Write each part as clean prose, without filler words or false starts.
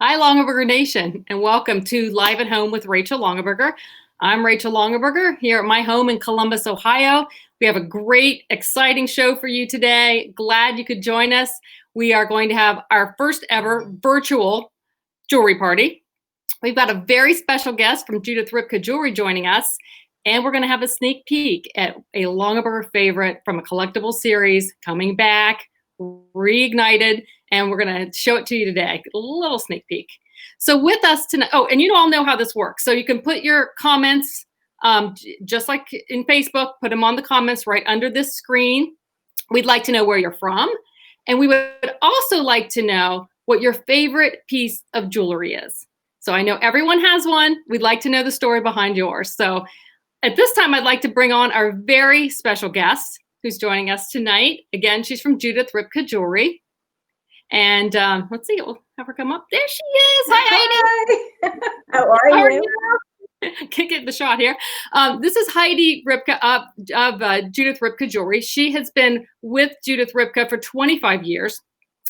Hi, Longaberger Nation, and welcome to Live at Home with Rachel Longaberger. I'm Rachel Longaberger here at my home in Columbus, Ohio. We have a great, exciting show for you today. Glad you could join us. We are going to have our first ever virtual jewelry party. We've got a very special guest from Judith Ripka Jewelry joining us, and we're going to have a sneak peek at a Longaberger favorite from a collectible series coming back, reignited, and we're going to show it to you today. A little sneak peek. So with us tonight, oh, and you all know how this works. So you can put your comments, just like in Facebook, put them on the comments right under this screen. We'd like to know where you're from. And we would also like to know what your favorite piece of jewelry is. So I know everyone has one. We'd like to know the story behind yours. So at this time, I'd like to bring on our very special guest who's joining us tonight. Again, she's from Judith Ripka Jewelry. And let's see, we'll have her come up. There she is. Hi, Heidi. How are you? Can't get the shot here. This is Heidi Ripka of Judith Ripka Jewelry. She has been with Judith Ripka for 25 years.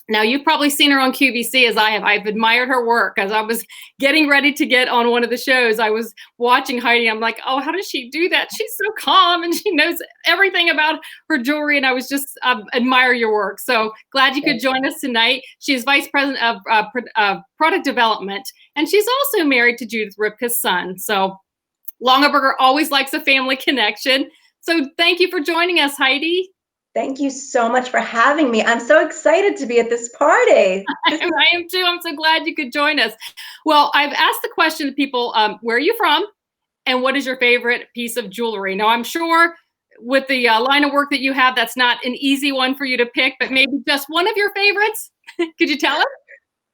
Now, you've probably seen her on QVC as I have. I've admired her work. As I was getting ready to get on one of the shows, I was watching Heidi. I'm like, oh, how does she do that? She's so calm and she knows everything about her jewelry. And I was just admire your work. So glad you could join us tonight. She is Vice President of Product Development. And she's also married to Judith Ripka's son. So Longaberger always likes a family connection. So thank you for joining us, Heidi. Thank you so much for having me. I'm so excited to be at this party. I am too. I'm so glad you could join us. Well, I've asked the question to people, where are you from and what is your favorite piece of jewelry? Now, I'm sure with the line of work that you have, that's not an easy one for you to pick, but maybe just one of your favorites. Could you tell us?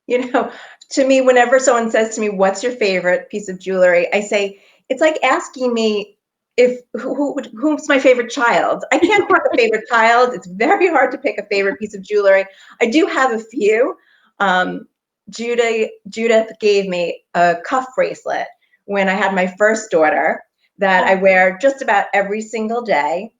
You know, to me, whenever someone says to me, what's your favorite piece of jewelry? I say, it's like asking me who's my favorite child. I can't pick a favorite child. It's very hard to pick a favorite piece of jewelry. I do have a few. Judith gave me a cuff bracelet when I had my first daughter that I wear just about every single day.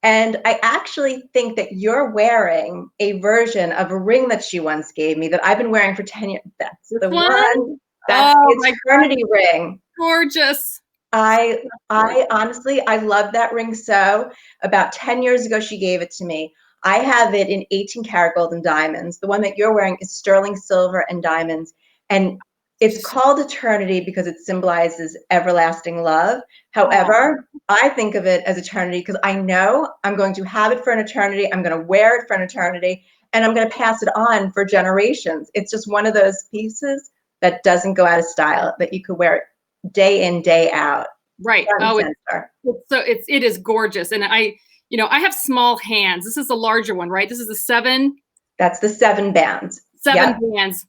And I actually think that you're wearing a version of a ring that she once gave me that I've been wearing for 10 years. That's the one. That's the eternity ring. Gorgeous. I honestly, I love that ring so. About 10 years ago, she gave it to me. I have it in 18 karat gold and diamonds. The one that you're wearing is sterling silver and diamonds. And it's called eternity because it symbolizes everlasting love. However, I think of it as eternity because I know I'm going to have it for an eternity. I'm going to wear it for an eternity, and I'm going to pass it on for generations. It's just one of those pieces that doesn't go out of style, that you could wear it day in, day out. Right. Oh, it is gorgeous. And I have small hands. This is a larger one, right? This is a 7. That's the 7 bands. 7 bands.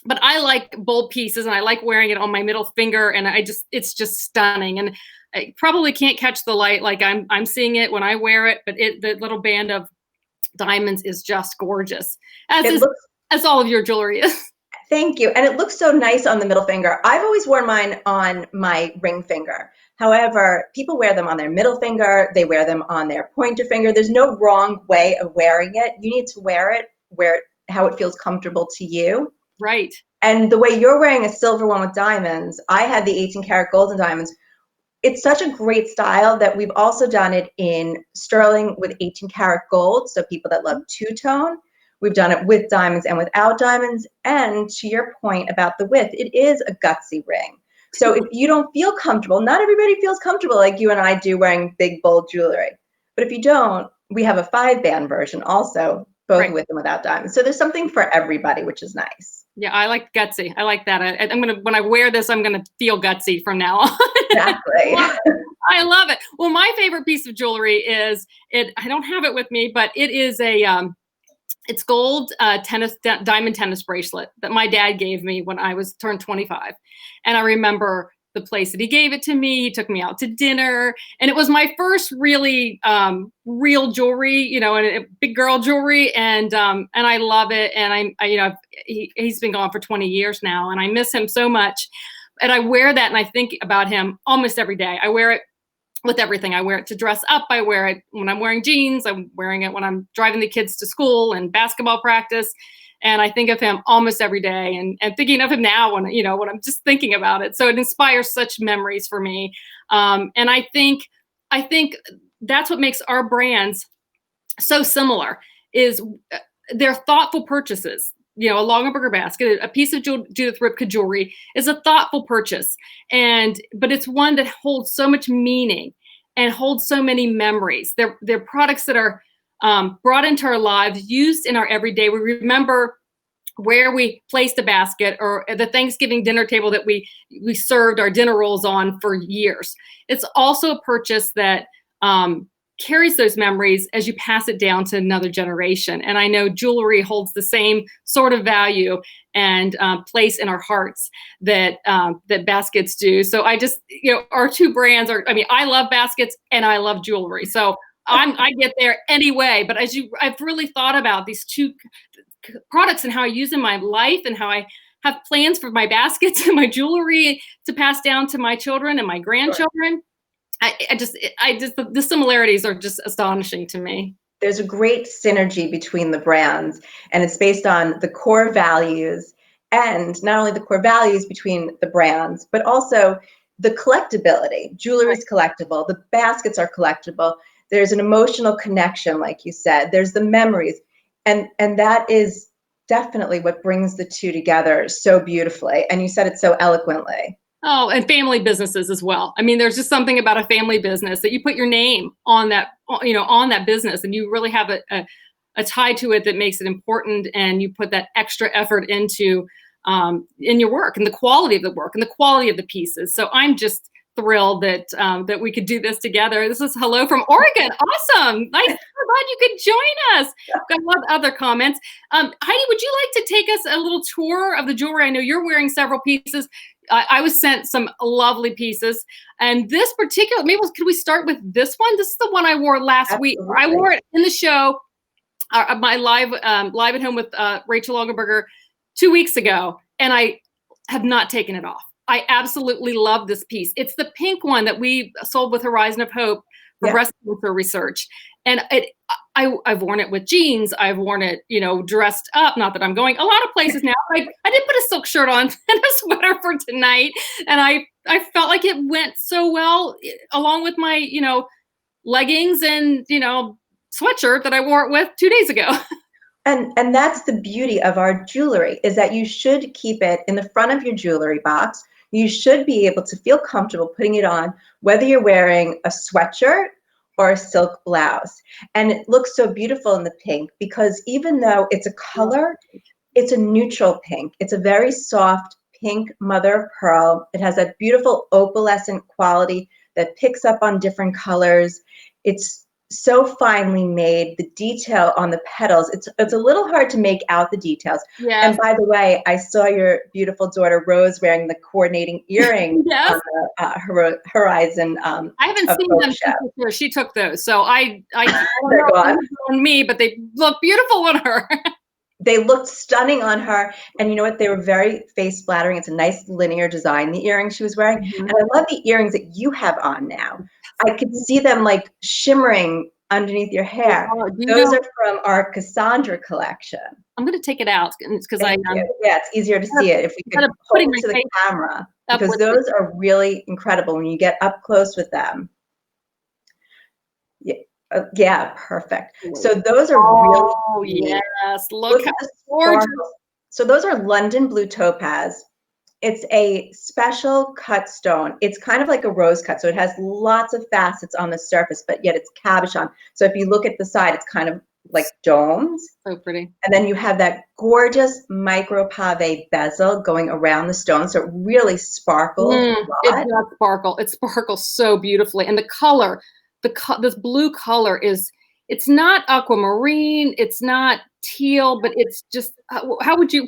But I like bold pieces and I like wearing it on my middle finger, and it's just stunning. And I probably can't catch the light like I'm seeing it when I wear it, but the little band of diamonds is just gorgeous. As all of your jewelry is. Thank you. And it looks so nice on the middle finger. I've always worn mine on my ring finger. However, people wear them on their middle finger. They wear them on their pointer finger. There's no wrong way of wearing it. You need to wear it how it feels comfortable to you. Right. And the way you're wearing a silver one with diamonds, I had the 18 karat gold and diamonds. It's such a great style that we've also done it in sterling with 18 karat gold. So people that love two-tone. We've done it with diamonds and without diamonds. And to your point about the width, it is a gutsy ring. So if you don't feel comfortable, not everybody feels comfortable like you and I do wearing big, bold jewelry. But if you don't, we have a 5-band version also, both with and without diamonds. So there's something for everybody, which is nice. Yeah, I like gutsy. I like that. When I wear this, I'm gonna feel gutsy from now on. Exactly. I love it. Well, my favorite piece of jewelry is I don't have it with me, but it is it's gold diamond tennis bracelet that my dad gave me when I turned 25. And I remember the place that he gave it to me. He took me out to dinner, and it was my first really real jewelry, and big girl jewelry. And I love it. And he's been gone for 20 years now, and I miss him so much. And I wear that, and I think about him almost every day. I wear it with everything. I wear it to dress up. I wear it when I'm wearing jeans. I'm wearing it when I'm driving the kids to school and basketball practice. And I think of him almost every day, and thinking of him now when, when I'm just thinking about it. So it inspires such memories for me. And I think that's what makes our brands so similar is they're thoughtful purchases. A Longaberger basket, a piece of Judith Ripka jewelry is a thoughtful purchase. But it's one that holds so much meaning and holds so many memories. They're products that are brought into our lives, used in our everyday. We remember where we placed a basket, or the Thanksgiving dinner table that we served our dinner rolls on for years. It's also a purchase that carries those memories as you pass it down to another generation. And I know jewelry holds the same sort of value and place in our hearts that baskets do. So I just, our two brands are, I love baskets and I love jewelry. So I get there anyway. But I've really thought about these two products and how I use in my life, and how I have plans for my baskets and my jewelry to pass down to my children and my grandchildren. The similarities are just astonishing to me. There's a great synergy between the brands, and it's based on the core values, and not only the core values between the brands, but also the collectability. Jewelry is collectible. The baskets are collectible. There's an emotional connection, like you said. There's the memories. And that is definitely what brings the two together so beautifully. And you said it so eloquently. Oh, and family businesses as well. There's just something about a family business that you put your name on that, on that business, and you really have a tie to it that makes it important, and you put that extra effort into in your work, and the quality of the work and the quality of the pieces. So I'm just thrilled that we could do this together. This is hello from Oregon. Awesome. Nice. I'm glad you could join us. Got a lot of other comments. Heidi, would you like to take us a little tour of the jewelry? I know you're wearing several pieces. I was sent some lovely pieces. And this particular, maybe could we start with this one? This is the one I wore last week. I wore it in the show, my live at home with Rachel Longaberger 2 weeks ago. And I have not taken it off. I absolutely love this piece. It's the pink one that we sold with Horizon of Hope for breast cancer research. And I've worn it with jeans. I've worn it, dressed up. Not that I'm going a lot of places now. I did put a silk shirt on and a sweater for tonight. And I felt like it went so well along with my, leggings and, sweatshirt that I wore it with 2 days ago. And that's the beauty of our jewelry, is that you should keep it in the front of your jewelry box. You should be able to feel comfortable putting it on, whether you're wearing a sweatshirt or a silk blouse. And it looks so beautiful in the pink, because even though it's a color, it's a neutral pink. It's a very soft pink mother of pearl. It has that beautiful opalescent quality that picks up on different colors. It's so finely made. The detail on the petals, it's a little hard to make out the details. Yes. And by the way, I saw your beautiful daughter Rose wearing the coordinating earring yes. on the Horizon. I haven't seen them since she took those, so I don't know on me, but they look beautiful on her. They looked stunning on her, and you know what? They were very face flattering. It's a nice linear design, the earrings she was wearing. And I love the earrings that you have on now. I could see them like shimmering underneath your hair. Those are from our Cassandra collection. I'm going to take it out because yeah, it's easier to see it if we could hold it to the camera, because those are really incredible when you get up close with them. Yeah, perfect. So those are really neat. Yes, look how gorgeous. So those are London blue topaz. It's a special cut stone. It's kind of like a rose cut, so it has lots of facets on the surface, but yet it's cabochon. So if you look at the side, it's kind of like domes. So pretty. And then you have that gorgeous micro pave bezel going around the stone, so it really sparkles. It does sparkle. It sparkles so beautifully, and the color. This blue color it's not aquamarine, it's not teal, but it's just, how would you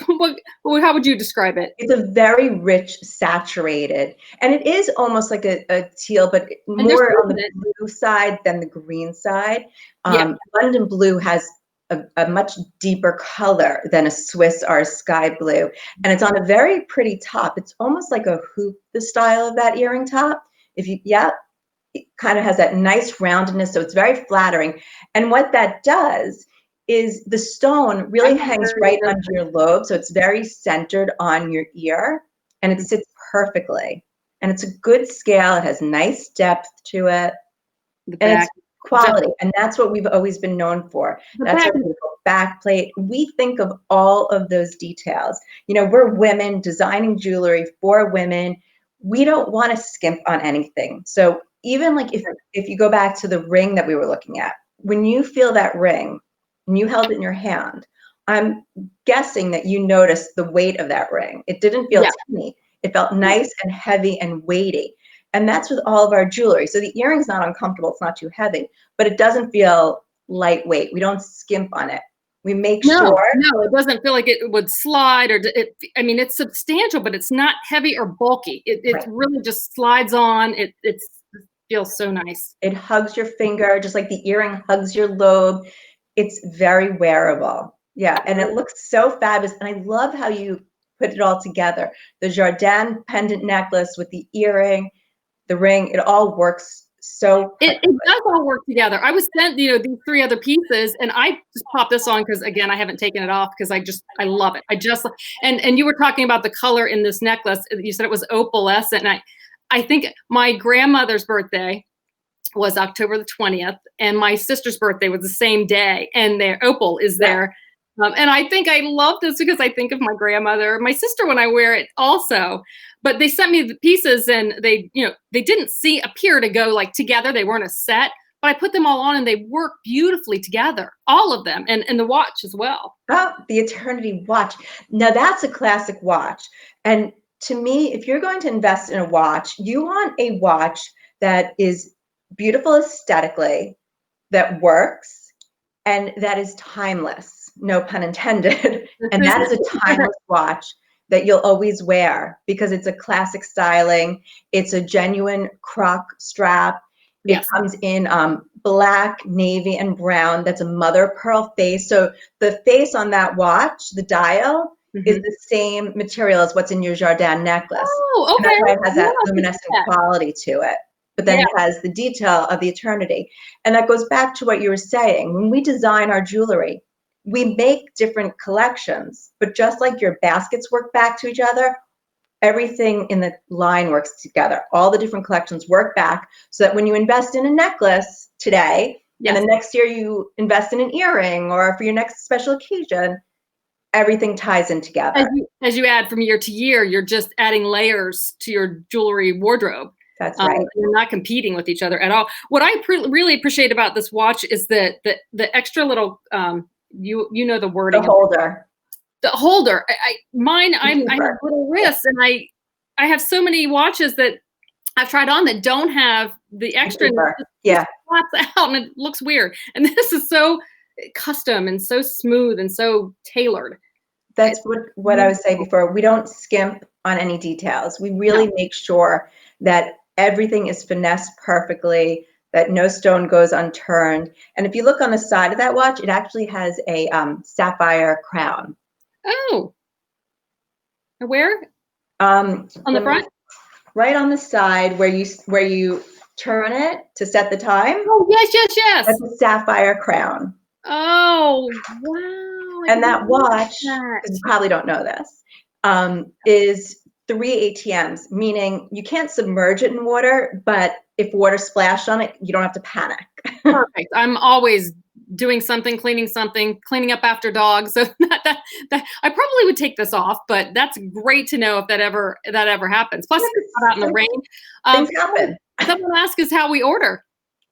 describe it? It's a very rich, saturated, and it is almost like a teal, but more on the blue side than the green side. London blue has a much deeper color than a Swiss or a sky blue, and it's on a very pretty top. It's almost like a hoop, the style of that earring top. It kind of has that nice roundedness, so it's very flattering. And what that does is the stone really hangs right under your lobe. So it's very centered on your ear and it sits perfectly. And it's a good scale. It has nice depth to it. And it's quality. And that's what we've always been known for. That's our beautiful back plate. We think of all of those details. You know, we're women designing jewelry for women. We don't want to skimp on anything. So even like if you go back to the ring that we were looking at, when you feel that ring and you held it in your hand, I'm guessing that you noticed the weight of that ring. It didn't feel tiny. It felt nice and heavy and weighty. And that's with all of our jewelry. So the earring's not uncomfortable. It's not too heavy, but it doesn't feel lightweight. We don't skimp on it. We make sure. No, it doesn't feel like it would slide or I mean, it's substantial, but it's not heavy or bulky. It really just slides on. It feels so nice. It hugs your finger, just like the earring hugs your lobe. It's very wearable. Yeah, and it looks so fabulous. And I love how you put it all together. The Jardin pendant necklace with the earring, the ring, it all works so it does all work together. I was sent, you know, these 3 other pieces, and I just popped this on because, again, I haven't taken it off because I love it. And you were talking about the color in this necklace. You said it was opalescent, and I think my grandmother's birthday was October the 20th, and my sister's birthday was the same day, and their opal is there. And I think I love this because I think of my grandmother, my sister when I wear it also. But they sent me the pieces and they, you know, they didn't appear to go like together. They weren't a set, but I put them all on and they work beautifully together, all of them, and the watch as well. Oh, the Eternity watch. Now that's a classic watch. And to me, if you're going to invest in a watch, you want a watch that is beautiful aesthetically, that works, and that is timeless. No pun intended. And that is a timeless watch that you'll always wear because it's a classic styling. It's a genuine croc strap. It comes in black, navy, and brown. That's a mother of pearl face. So the face on that watch, the dial, is the same material as what's in your Jardin necklace. Oh, okay. And that's why it has that luminescent quality to it. But then it has the detail of the Eternity. And that goes back to what you were saying. When we design our jewelry, we make different collections, but just like your baskets work back to each other, everything in the line works together. All the different collections work back so that when you invest in a necklace today, and the next year you invest in an earring or for your next special occasion, everything ties in together. As you add from year to year, you're just adding layers to your jewelry wardrobe. That's right. You're not competing with each other at all. What I really appreciate about this watch is the extra little, you know the wording. The holder. The holder. I have little wrists, and I have so many watches that I've tried on that don't have the extra. It pops out and it looks weird. And this is so custom and so smooth and so tailored. That's what I was saying before. We don't skimp on any details. We really make sure that everything is finessed perfectly, that no stone goes unturned. And if you look on the side of that watch, it actually has a sapphire crown. Oh. Where? On the front? Right on the side where you turn it to set the time. Oh, yes. That's a sapphire crown. Oh, wow. And that watch, because you probably don't know this, is 3 ATMs, meaning you can't submerge it in water, but if water splashed on it, you don't have to panic. Perfect. I'm always doing something, cleaning up after dogs. So that I probably would take this off, but that's great to know if that ever happens. Plus, it's not out in the rain. Things happen. Someone asked us how we order.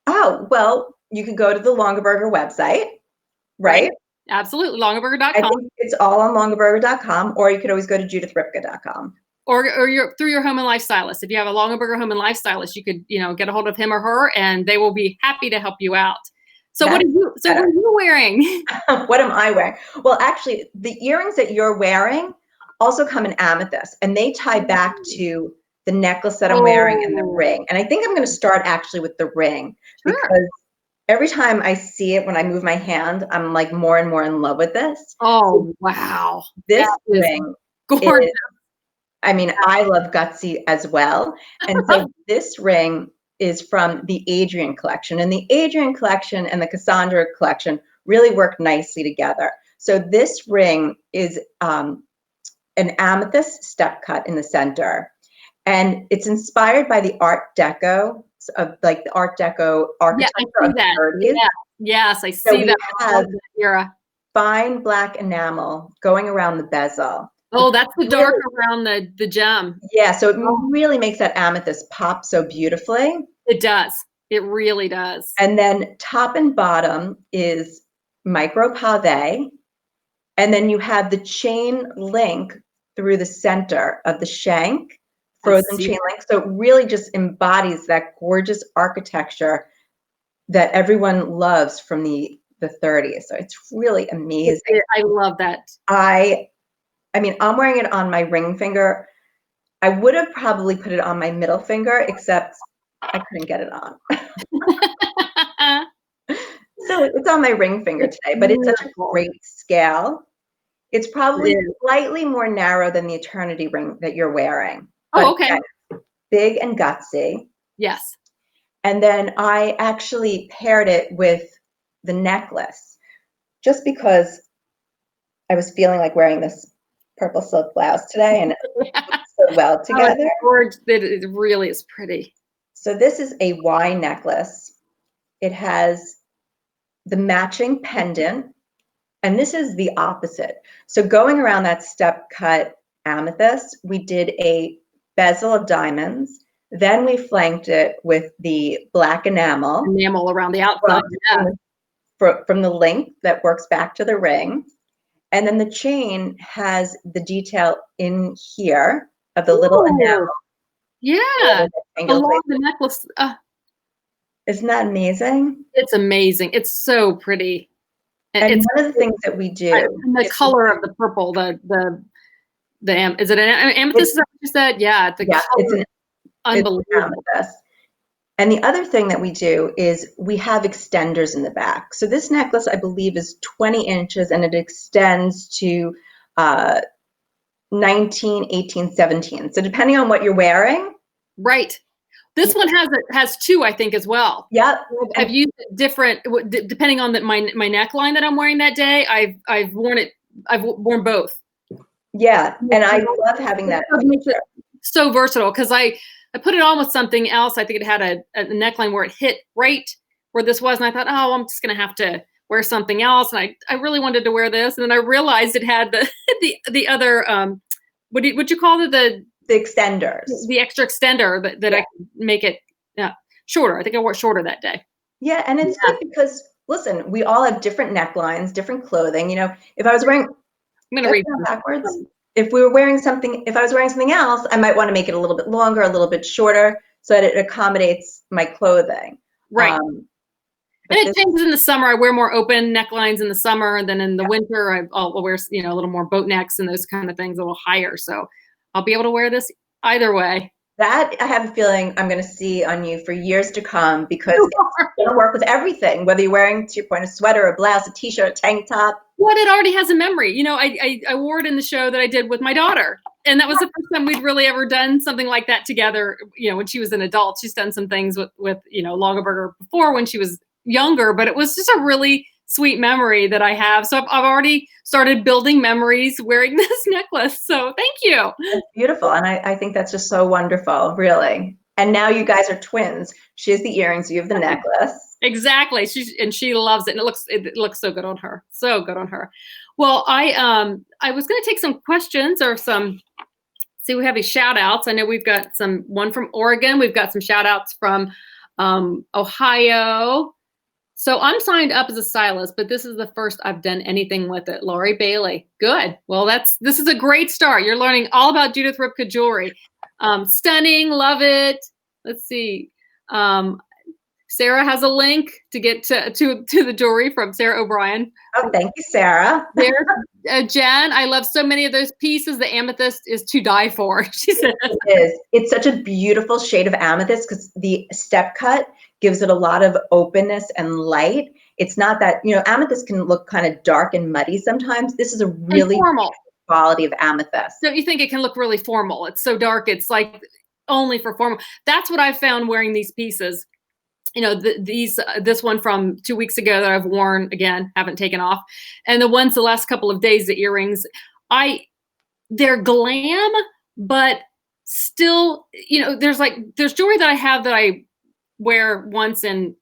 Oh, well, you could go to the Longaberger website, right? Absolutely, longaberger.com. I think it's all on longaberger.com, or you could always go to judithripka.com. Or through your home and life stylist. If you have a Longaberger home and life stylist, you could, get a hold of him or her, and they will be happy to help you out. So what are you wearing? What am I wearing? Well, actually, the earrings that you're wearing also come in amethyst, and they tie back to the necklace that I'm wearing and the ring. And I think I'm going to start actually with the ring, because every time I see it when I move my hand, I'm like more and more in love with this. Oh, wow. This ring gorgeous. I mean, I love Gutsy as well. And so this ring is from the Adrian collection. And the Adrian collection and the Cassandra collection really work nicely together. So this ring is an amethyst step cut in the center. And it's inspired by the Art Deco, of like the Art Deco architecture I see of the that. 30s. Yeah. Yes, I So see we that. have Era. fine black enamel going around the bezel. Oh, that's the dark Really, around the gem. yeah, so it Oh, really makes that amethyst pop so beautifully. it does. It really does. And then top and bottom is micro pave. And then you have the chain link through the center of the shank, frozen chain link. So it really just embodies that gorgeous architecture that everyone loves from the 30s. So it's really amazing. I love that. I mean, I'm wearing it on my ring finger. I would have probably put it on my middle finger, except I couldn't get it on. So it's on my ring finger today, but it's such a great scale. It's probably slightly more narrow than the eternity ring that you're wearing. Oh, okay. Again, big and gutsy. Yes. And then I actually paired it with the necklace just because I was feeling like wearing this purple silk blouse today and it looks so well together. It really is pretty. So this is a Y necklace. It has the matching pendant, and this is the opposite. So going around that step cut amethyst, we did a bezel of diamonds. Then we flanked it with the black enamel. Enamel around the outside. From the link that works back to the ring. And then the chain has the detail in here of the little enamel. Yeah. Along the necklace. Isn't that amazing? It's amazing. It's so pretty. And one of the things that we do. And the color of the purple, is it an amethyst? Is that what you said? Yeah. It's unbelievable. Amethyst. And the other thing that we do is we have extenders in the back. So this necklace, I believe, is 20 inches and it extends to 19, 18, 17. So depending on what you're wearing. Right. This one has two, I think, as well. Yep. I've used different, depending on my neckline that I'm wearing that day. I've worn it. I've worn both. Yeah, and I love having that. So versatile because I put it on with something else. I think it had a neckline where it hit right where this was, and I thought, oh, I'm just gonna have to wear something else. And I really wanted to wear this, and then I realized it had the other what you call it, the extenders, the extra extender that I could make it shorter. I think I wore it shorter that day. Yeah, and it's good because listen, we all have different necklines, different clothing. You know, if I was wearing, I'm gonna read backwards. If I was wearing something else, I might want to make it a little bit longer, a little bit shorter, so that it accommodates my clothing. Right. And it changes in the summer. I wear more open necklines in the summer, and then in the winter, I'll wear a little more boat necks and those kind of things, a little higher. So I'll be able to wear this either way. That I have a feeling I'm going to see on you for years to come because it's going to work with everything, whether you're wearing, to your point, a sweater, a blouse, a t-shirt, a tank top. Well, it already has a memory. You know, I wore it in the show that I did with my daughter. And that was the first time we'd really ever done something like that together. You know, when she was an adult, she's done some things with Longaberger before when she was younger, but it was just a really sweet memory that I have. So I've already started building memories wearing this necklace. So thank you. That's beautiful. And I think that's just so wonderful, really. And now you guys are twins. She has the earrings, you have the necklace. Exactly. She loves it. And it looks so good on her. So good on her. Well, I was going to take some questions or see, we have these shout outs. I know we've got one from Oregon. We've got some shout outs from Ohio. So I'm signed up as a stylist, but this is the first I've done anything with it. Lori Bailey. Good. Well, this is a great start. You're learning all about Judith Ripka jewelry. Stunning. Love it. Let's see. Sarah has a link to get to the jewelry from Sarah O'Brien. Oh, thank you, Sarah. There's Jen. I love so many of those pieces. The amethyst is to die for, she says. It is. It's such a beautiful shade of amethyst because the step cut gives it a lot of openness and light. It's not that, amethyst can look kind of dark and muddy sometimes. This is a really formal quality of amethyst. Don't you think it can look really formal? It's so dark. It's like only for formal. That's what I found wearing these pieces. you know, this one from 2 weeks ago that I've worn again, haven't taken off, and the ones the last couple of days, the earrings, they're glam, but still, you know, there's jewelry that I have that I wear once in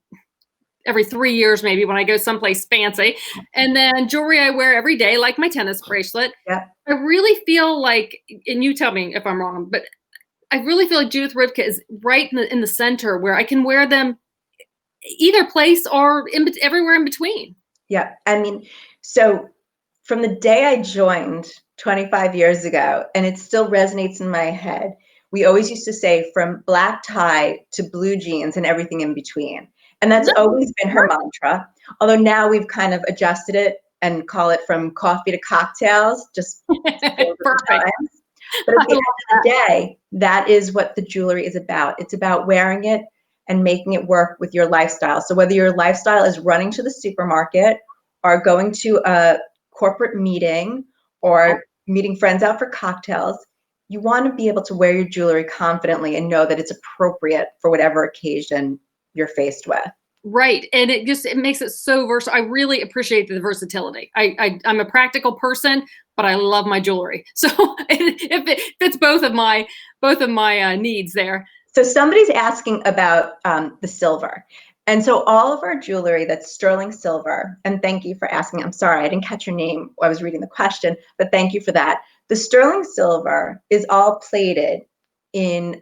every 3 years, maybe when I go someplace fancy, and then jewelry I wear every day, like my tennis bracelet. Yeah. I really feel like, and you tell me if I'm wrong, but I really feel like Judith Ripka is right in the center where I can wear them either place or everywhere in between. Yeah. I mean, so from the day I joined 25 years ago, and it still resonates in my head, we always used to say from black tie to blue jeans and everything in between. And that's always been her mantra. Although now we've kind of adjusted it and call it from coffee to cocktails, just perfect. But at the end of the day, that is what the jewelry is about. It's about wearing it and making it work with your lifestyle. So whether your lifestyle is running to the supermarket or going to a corporate meeting or meeting friends out for cocktails, you want to be able to wear your jewelry confidently and know that it's appropriate for whatever occasion you're faced with. Right. And it makes it so versatile. I really appreciate the versatility. I'm a practical person, but I love my jewelry. So it fits both of my needs there. So somebody's asking about the silver. And so all of our jewelry that's sterling silver, and thank you for asking. I'm sorry, I didn't catch your name. I was reading the question, but thank you for that. The sterling silver is all plated in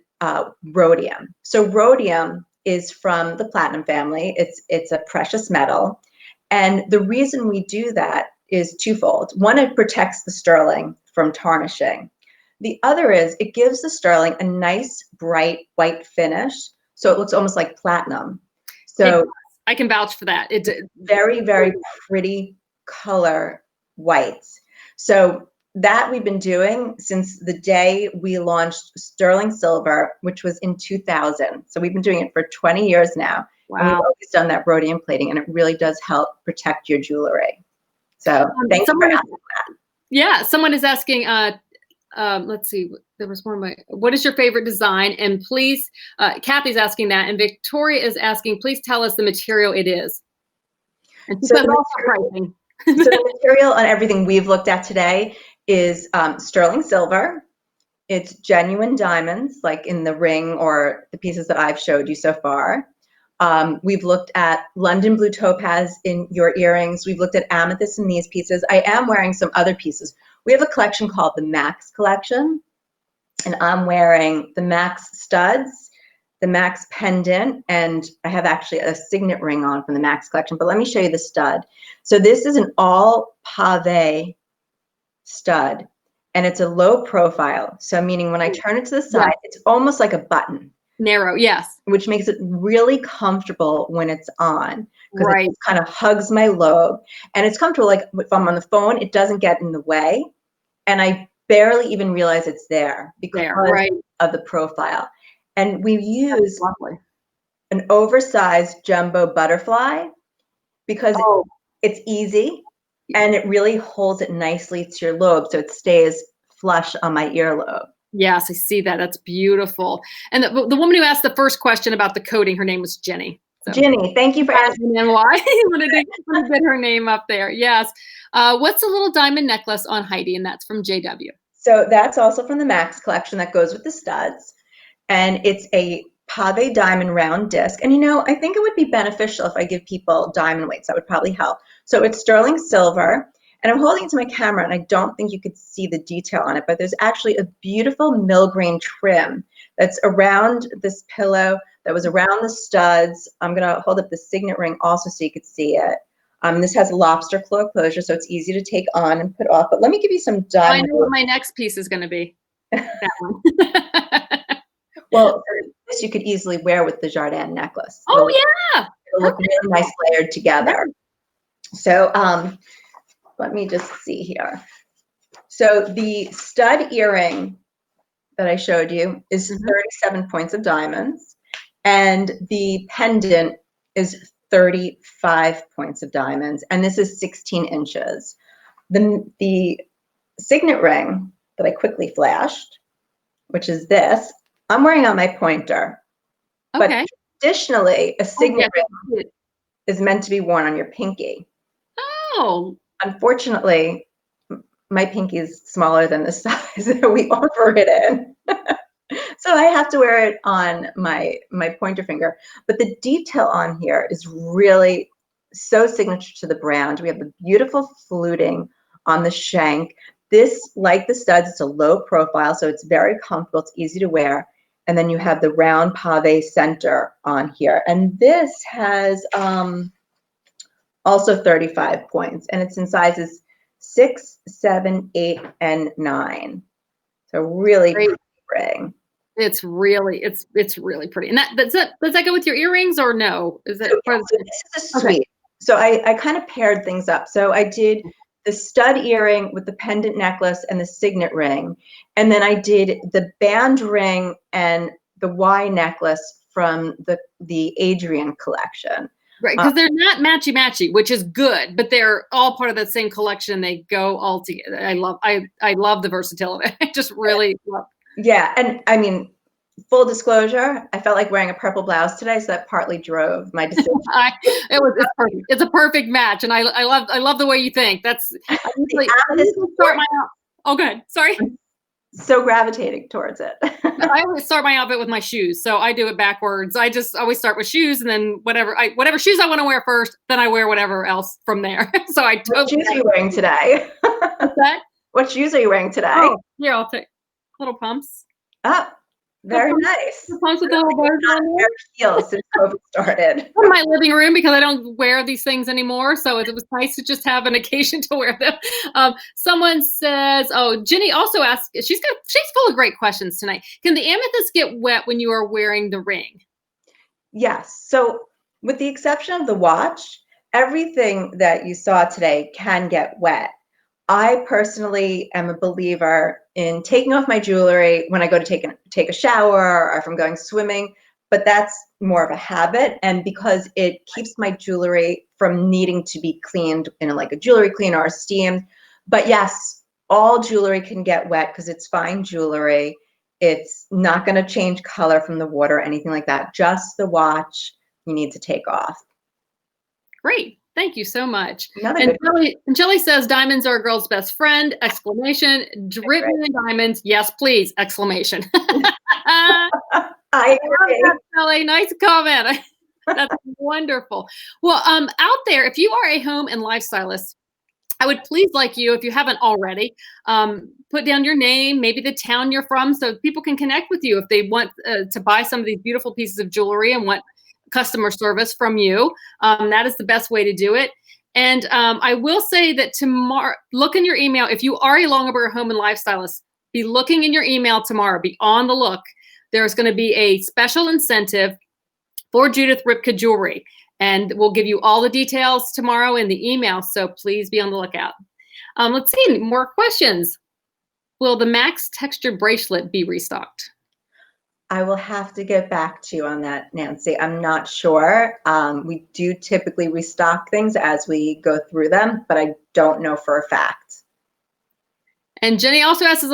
rhodium. So rhodium is from the platinum family. It's a precious metal. And the reason we do that is twofold. One, it protects the sterling from tarnishing. The other is it gives the sterling a nice, bright, white finish. So it looks almost like platinum. So I can vouch for that. It's very, very pretty color whites. So that we've been doing since the day we launched sterling silver, which was in 2000. So we've been doing it for 20 years now. Wow. And we've always done that rhodium plating, and it really does help protect your jewelry. So thanks for asking that. Yeah, someone is asking, let's see, there was one, what is your favorite design? And please, Kathy's asking that, and Victoria is asking, please tell us the material it is. And so the material on everything we've looked at today is sterling silver. It's genuine diamonds, like in the ring or the pieces that I've showed you so far. We've looked at London blue topaz in your earrings. We've looked at amethyst in these pieces. I am wearing some other pieces. We have a collection called the Max collection, and I'm wearing the Max studs, the Max pendant, and I have actually a signet ring on from the Max collection, but let me show you the stud. So this is an all pave stud, and it's a low profile. So meaning when I turn it to the side, it's almost like a button. Narrow, yes. Which makes it really comfortable when it's on. Because right. It kind of hugs my lobe. And it's comfortable, like if I'm on the phone, it doesn't get in the way. And I barely even realize it's there because of the profile. And we use an oversized jumbo butterfly because it's easy and it really holds it nicely to your lobe so it stays flush on my earlobe. Yes, I see that. That's beautiful. And the woman who asked the first question about the coating, her name was Jenny. So. Jenny, thank you for asking. And why you wanted to get her name up there. Yes. What's a little diamond necklace on Heidi? And that's from JW. So that's also from the Max collection that goes with the studs. And it's a pave diamond round disc. And you know, I think it would be beneficial if I give people diamond weights. That would probably help. So it's sterling silver. And I'm holding it to my camera, and I don't think you could see the detail on it, but there's actually a beautiful millgrain trim that's around this pillow, that was around the studs. I'm going to hold up the signet ring also so you could see it. This has lobster claw closure, so it's easy to take on and put off. But let me give you some diamond. I know what my next piece is going to be. That one. Well, this you could easily wear with the Jardin necklace. Oh, yeah. It'll look really nice layered together. So, let me just see here. So the stud earring that I showed you is 37 points of diamonds, and the pendant is 35 points of diamonds, and this is 16 inches. The signet ring that I quickly flashed, which is this, I'm wearing on my pointer. Okay. But Additionally, a Oh, signet yes. ring is meant to be worn on your pinky. Oh, Unfortunately, my pinky is smaller than the size that we offer it in. So I have to wear it on my pointer finger. But the detail on here is really so signature to the brand. We have the beautiful fluting on the shank. This, like the studs, it's a low profile, so it's very comfortable. It's easy to wear. And then you have the round pave center on here. And this has also 35 points, and it's in sizes 6, 7, 8, and 9. So really great. pretty ring. It's really pretty. And does that go with your earrings or no? Is that So, part yeah, of so the, this is a okay. suite. So I kind of paired things up. So I did the stud earring with the pendant necklace and the signet ring. And then I did the band ring and the Y necklace from the Adrian collection. Right, because they're not matchy, which is good, but they're all part of that same collection. They go all together. I love the versatility. I just really love. Yeah, and I mean, full disclosure, I felt like wearing a purple blouse today, so that partly drove my decision. It's perfect. It's a perfect match, and I love the way you think. That's I usually start my out. Oh, good. Sorry. So gravitating towards it. I always start my outfit with my shoes, so I do it backwards. I just always start with shoes, and then whatever shoes I want to wear first, then I wear whatever else from there. So I What shoes are you wearing today? What's that? What shoes are you wearing today? Oh, here, I'll take little pumps. Oh, very nice. The pumps with the little bows on there. Heels since COVID started. In my living room because I don't wear these things anymore, so it was nice to just have an occasion to wear them. Someone says, "Oh, Jenny also asked. She's full of great questions tonight. Can the amethyst get wet when you are wearing the ring?" Yes. So, with the exception of the watch, everything that you saw today can get wet. I personally am a believer in taking off my jewelry when I go to take a shower or if I'm going swimming, but that's more of a habit, and because it keeps my jewelry from needing to be cleaned in like a jewelry cleaner or steamed. But yes, all jewelry can get wet because it's fine jewelry. It's not going to change color from the water or anything like that. Just the watch you need to take off. Great. Thank you so much. Another And good Jelly says, "Diamonds are a girl's best friend!" Exclamation. Written in diamonds. Yes, please! Exclamation. I I agree. love that, Jelly. Nice comment. That's wonderful. Well, out there, if you are a home and life stylist, I would please like you, if you haven't already, put down your name, maybe the town you're from, so people can connect with you if they want to buy some of these beautiful pieces of jewelry and want customer service from you. That is the best way to do it. And I will say that tomorrow, look in your email. If you are a Longaberger home and life stylist, be looking in your email tomorrow. Be on the look. There's going to be a special incentive for Judith Ripka Jewelry. And we'll give you all the details tomorrow in the email. So please be on the lookout. Let's see, more questions. Will the Max textured bracelet be restocked? I will have to get back to you on that, Nancy. I'm not sure. We do typically restock things as we go through them, but I don't know for a fact. And Jenny also asks, is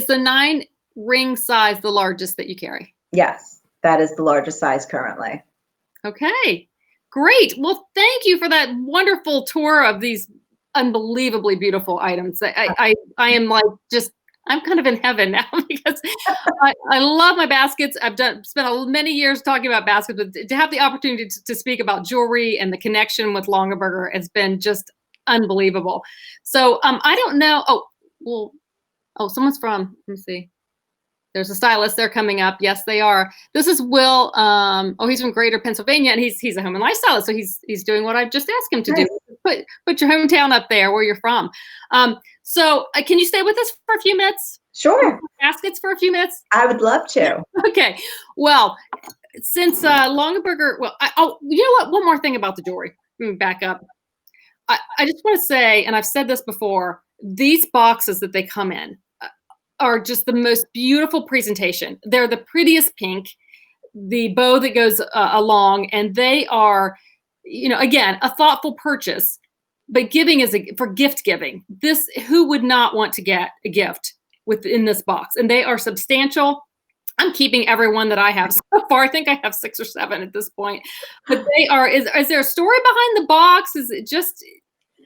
the 9 ring size the largest that you carry? Yes, that is the largest size currently. Okay, great. Well, thank you for that wonderful tour of these unbelievably beautiful items. I am like I'm kind of in heaven now because I love my baskets. I've spent many years talking about baskets, but to have the opportunity to speak about jewelry and the connection with Longaberger has been just unbelievable. So I don't know. Someone's from, let me see. There's a stylist. They're coming up. Yes, they are. This is Will. He's from Greater Pennsylvania, and he's a home and life stylist. So he's doing what I've just asked him to do. Put your hometown up there where you're from. So can you stay with us for a few minutes? Sure. Baskets for a few minutes? I would love to. Okay. Well, since Longaberger, you know what? One more thing about the jewelry. Let me back up. I just want to say, and I've said this before, these boxes that they come in are just the most beautiful presentation. They're the prettiest pink, the bow that goes along, and they are, again, a thoughtful purchase. But giving is for gift giving. Who would not want to get a gift within this box? And they are substantial. I'm keeping everyone that I have so far. I think I have 6 or 7 at this point. But they are, is there a story behind the box? Is it just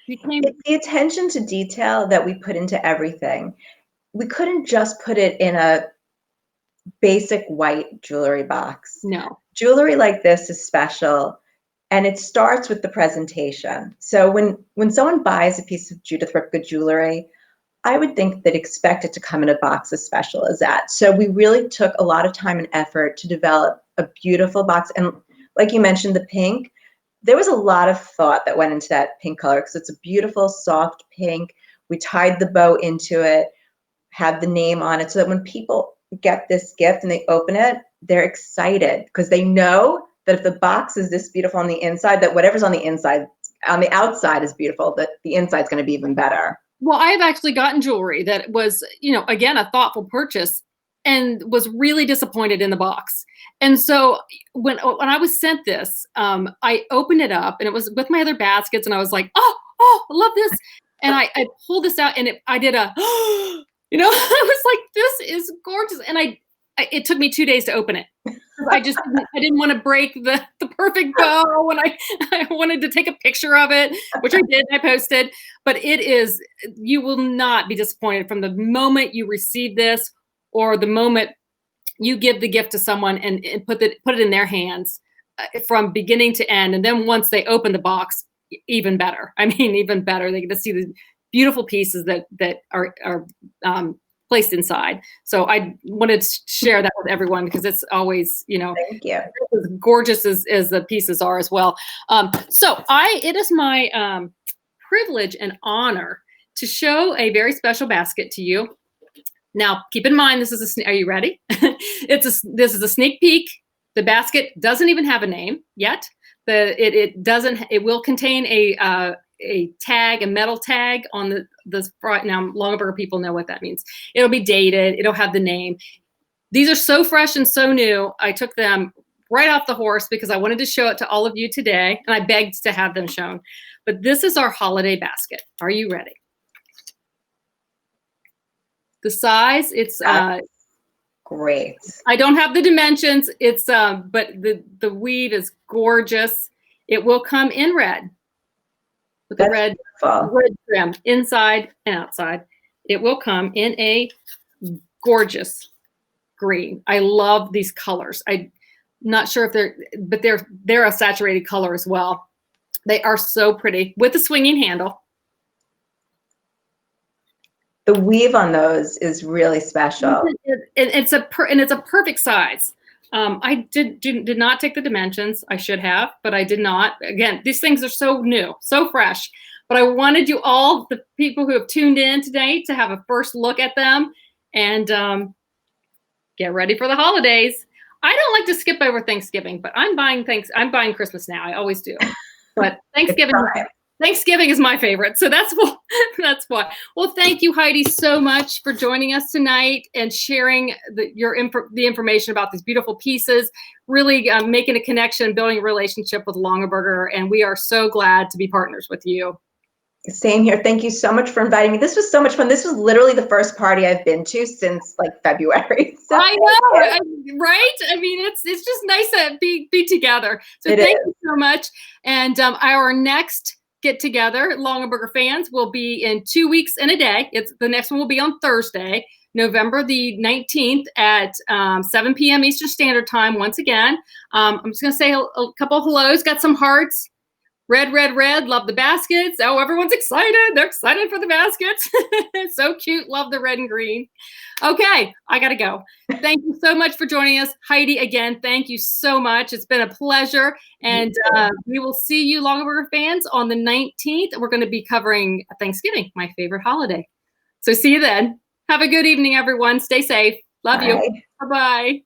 became It's the attention to detail that we put into everything. We couldn't just put it in a basic white jewelry box. no. Jewelry like this is special, and it starts with the presentation. So when someone buys a piece of Judith Ripka jewelry, I would think they'd expect it to come in a box as special as that. So we really took a lot of time and effort to develop a beautiful box. And like you mentioned, the pink, there was a lot of thought that went into that pink color because it's a beautiful, soft pink. We tied the bow into it, had the name on it, so that when people get this gift and they open it, they're excited because they know that if the box is this beautiful on the inside, that whatever's on the inside, on the outside is beautiful, that the inside's going to be even better. Well, I've actually gotten jewelry that was, again, a thoughtful purchase and was really disappointed in the box. And so when I was sent this, I opened it up and it was with my other baskets and I was like, oh, I love this. And I pulled this out and I did a, I was like, this is gorgeous. And it took me 2 days to open it. I didn't want to break the perfect bow, and I wanted to take a picture of it, which I did. I posted, but you will not be disappointed from the moment you receive this, or the moment you give the gift to someone and put it in their hands, from beginning to end. And then once they open the box, even better. I mean, even better. They get to see the beautiful pieces that are placed inside. So I wanted to share that with everyone because it's always, Thank you. as gorgeous as the pieces are as well. It is my privilege and honor to show a very special basket to you. Now, keep in mind, are you ready? This is a sneak peek. The basket doesn't even have a name yet. It will contain a tag, a metal tag on the front. Now, Longaberger people know what that means. It'll be dated. It'll have the name. These are so fresh and so new. I took them right off the horse because I wanted to show it to all of you today, and I begged to have them shown. But this is our holiday basket. Are you ready? The size, it's great. I don't have the dimensions. It's but the weave is gorgeous. It will come in red. With the red trim inside and outside. It will come in a gorgeous green. I love these colors. I'm not sure if they're a saturated color as well. They are so pretty with the swinging handle. The weave on those is really special. It's a perfect size. I did not take the dimensions. I should have, but I did not. Again, these things are so new, so fresh. But I wanted you all, the people who have tuned in today, to have a first look at them and get ready for the holidays. I don't like to skip over Thanksgiving, but I'm buying Christmas now. I always do. But Thanksgiving is my favorite, so that's why. Well, thank you, Heidi, so much for joining us tonight and sharing the information about these beautiful pieces. Really making a connection, building a relationship with Longaberger, and we are so glad to be partners with you. Same here. Thank you so much for inviting me. This was so much fun. This was literally the first party I've been to since February. So I know, right? I mean, it's just nice to be together. So thank you so much. And our next get together, Longaberger fans, will be in 2 weeks and a day. The next one will be on Thursday, November the 19th at 7 p.m. Eastern Standard Time. Once again, I'm just going to say a couple of hellos. Got some hearts. Red, red, red. Love the baskets. Oh, everyone's excited. They're excited for the baskets. So cute. Love the red and green. Okay, I got to go. Thank you so much for joining us. Heidi, again, thank you so much. It's been a pleasure. And we will see you, Longaberger fans, on the 19th. We're going to be covering Thanksgiving, my favorite holiday. So see you then. Have a good evening, everyone. Stay safe. Love you. Bye-bye.